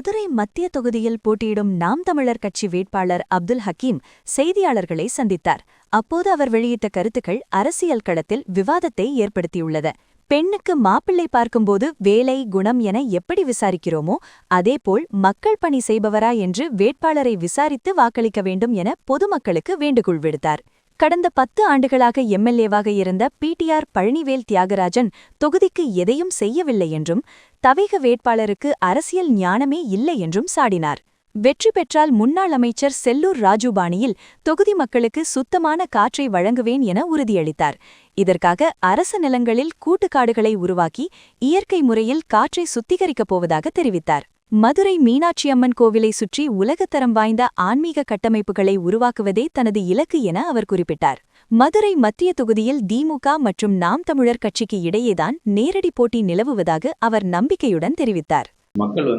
மதுரை மத்திய தொகுதியில் போட்டியிடும் நாம் தமிழர் கட்சி வேட்பாளர் அப்துல் ஹக்கீம் செய்தியாளர்களை சந்தித்தார். அப்போது அவர் வெளியிட்ட கருத்துக்கள் அரசியல் களத்தில் விவாதத்தை ஏற்படுத்தியுள்ளது. பெண்ணுக்கு மாப்பிள்ளை பார்க்கும்போது வேலை, குணம் என எப்படி விசாரிக்கிறோமோ அதேபோல் மக்கள் பணி செய்பவரா என்று வேட்பாளரை விசாரித்து வாக்களிக்க வேண்டும் என பொதுமக்களுக்கு வேண்டுகோள் விடுத்தார். கடந்த 10 ஆண்டுகளாக எம்எல்ஏவாக இருந்த பிடிஆர் பழனிவேல் தியாகராஜன் தொகுதிக்கு எதையும் செய்யவில்லை என்றும் தவேக வேட்பாளருக்கு அரசியல் ஞானமே இல்லை என்றும் சாடினார். வெற்றி பெற்றால் முன்னாள் அமைச்சர் செல்லூர் ராஜு பாணியில் தொகுதி மக்களுக்கு சுத்தமான காற்றை வழங்குவேன் என உறுதியளித்தார். இதற்காக அரசு நிலங்களில் கூட்டுக்காடுகளை உருவாக்கி இயற்கை முறையில் காற்றை சுத்திகரிக்கப் போவதாக தெரிவித்தார். மதுரை மீனாட்சியம்மன் கோவிலை சுற்றி உலகத்தரம் வாய்ந்த ஆன்மீக கட்டமைப்புகளை உருவாக்குவதே தனது இலக்கு என அவர் குறிப்பிட்டார். மதுரை மத்திய தொகுதியில் திமுக மற்றும் நாம் தமிழர் கட்சிக்கு இடையேதான் நேரடி போட்டி நிலவுவதாக அவர் நம்பிக்கையுடன் தெரிவித்தார். மக்கள்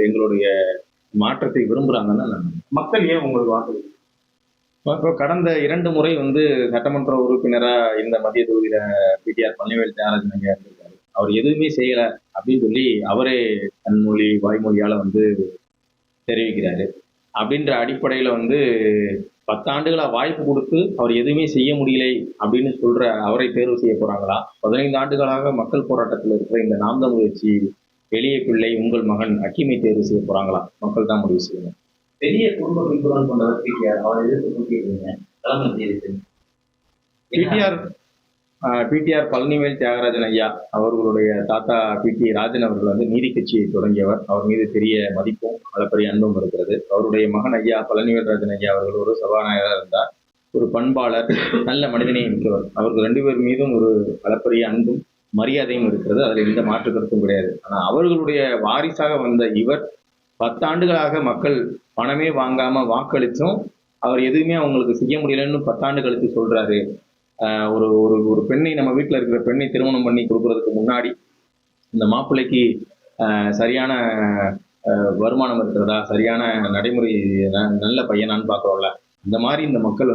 எங்களுடைய மாற்றத்தை விரும்புறாங்கன்னா மக்கள் ஏன் உங்களுக்கு வாக்கு கடந்த 2 முறை சட்டமன்ற உறுப்பினரா இந்த மத்திய தொகுதியில பிடிஆர் பழனிவேல் தியாகராஜன் ஐயா இருந்திருக்காரு. அவர் எதுவுமே செய்யல அப்படின்னு சொல்லி அவரே தன்மொழி வாய்மொழியால தெரிவிக்கிறாரு. அப்படின்ற அடிப்படையில 10 ஆண்டுகளா வாய்ப்பு கொடுத்து அவர் எதுவுமே செய்ய முடியலை அப்படின்னு சொல்ற அவரை தேர்வு செய்ய போறாங்களா? 15 ஆண்டுகளாக மக்கள் போராட்டத்தில் இருக்கிற இந்த நாம் தமிழர் கட்சி எளிய பிள்ளை உங்கள் மகன் ஹக்கீமை தேர்வு செய்ய போறாங்களா? மக்கள் தான் முடிவு செய்யணும். பெரிய குடும்ப பின்புலம் கொண்டவர் பிடிஆர். அவர் எதிர்த்து போட்டியிருக்கீங்க. பிடிஆர் பழனிவேல் தியாகராஜன் ஐயா அவர்களுடைய தாத்தா பிடி ராஜன் அவர்கள் நீதி கட்சியை தொடங்கியவர். அவர் மீது பெரிய மதிப்பும் அளப்பரிய அன்பும் இருக்கிறது. அவருடைய மகன் ஐயா பழனிவேல் ராஜன் ஐயா அவர்கள் ஒரு சபாநாயகராக இருந்தார். ஒரு பண்பாளர், நல்ல மனிதனை மிக்கவர். அவர்கள் 2 பேர் மீதும் ஒரு அளப்பரிய அன்பும் மரியாதையும் இருக்கிறது. அதில் எந்த மாற்று கருத்தும் கிடையாது. ஆனால் அவர்களுடைய வாரிசாக வந்த இவர் 10 ஆண்டுகளாக மக்கள் பணமே வாங்காம வாக்களிச்சும் அவர் எதுவுமே அவங்களுக்கு செய்ய முடியலன்னு 10 ஆண்டு கழித்து சொல்றாரு. ஒரு ஒரு பெண்ணை, நம்ம வீட்டில் இருக்கிற பெண்ணை திருமணம் பண்ணி கொடுக்கறதுக்கு முன்னாடி இந்த மாப்பிள்ளைக்கு சரியான வருமானம் இருக்கிறதா, சரியான நடைமுறை, நல்ல பையனான்னு பார்க்குறோம்ல. இந்த மாதிரி இந்த மக்கள்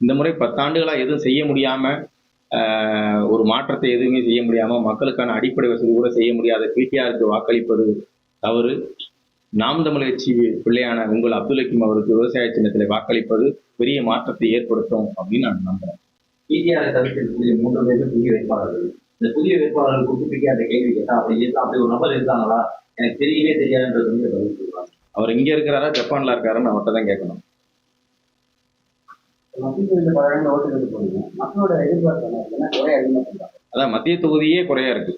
இந்த முறை 10 ஆண்டுகளா எதுவும் செய்ய முடியாம, ஒரு மாற்றத்தை எதுவுமே செய்ய முடியாம, மக்களுக்கான அடிப்படை வசதி கூட செய்ய முடியாத பிடிஆருக்கு வாக்களிப்பது தவறு. நாம் தமிழர் கட்சி பிள்ளையான உங்கள் அப்துல் ஹக்கீம் அவருக்கு விவசாய சின்னத்தில் வாக்களிப்பது பெரிய மாற்றத்தை ஏற்படுத்தும் அப்படின்னு நான் நம்புறேன். பிடிஆரை தவிர்க்கக்கூடிய 3 பேருக்கு புதிய வேட்பாளர்கள். இந்த புதிய வேட்பாளர்கள் குறித்து பிடிஆர் கேள்வி கேட்டா அப்படி ஒரு நபர் இருக்காங்களா, எனக்கு தெரியவே தெரியாதுன்றது பதில் சொல்றாங்க. அவர் இங்க இருக்கிறாரா ஜப்பான்ல இருக்காருன்னு அவர்கிட்ட தான் கேட்கணும். மக்களோட எதிர்பார்ப்பு குறைய அதிகமா பண்றாங்க. அதான் மத்திய தொகுதியே குறையா இருக்கு.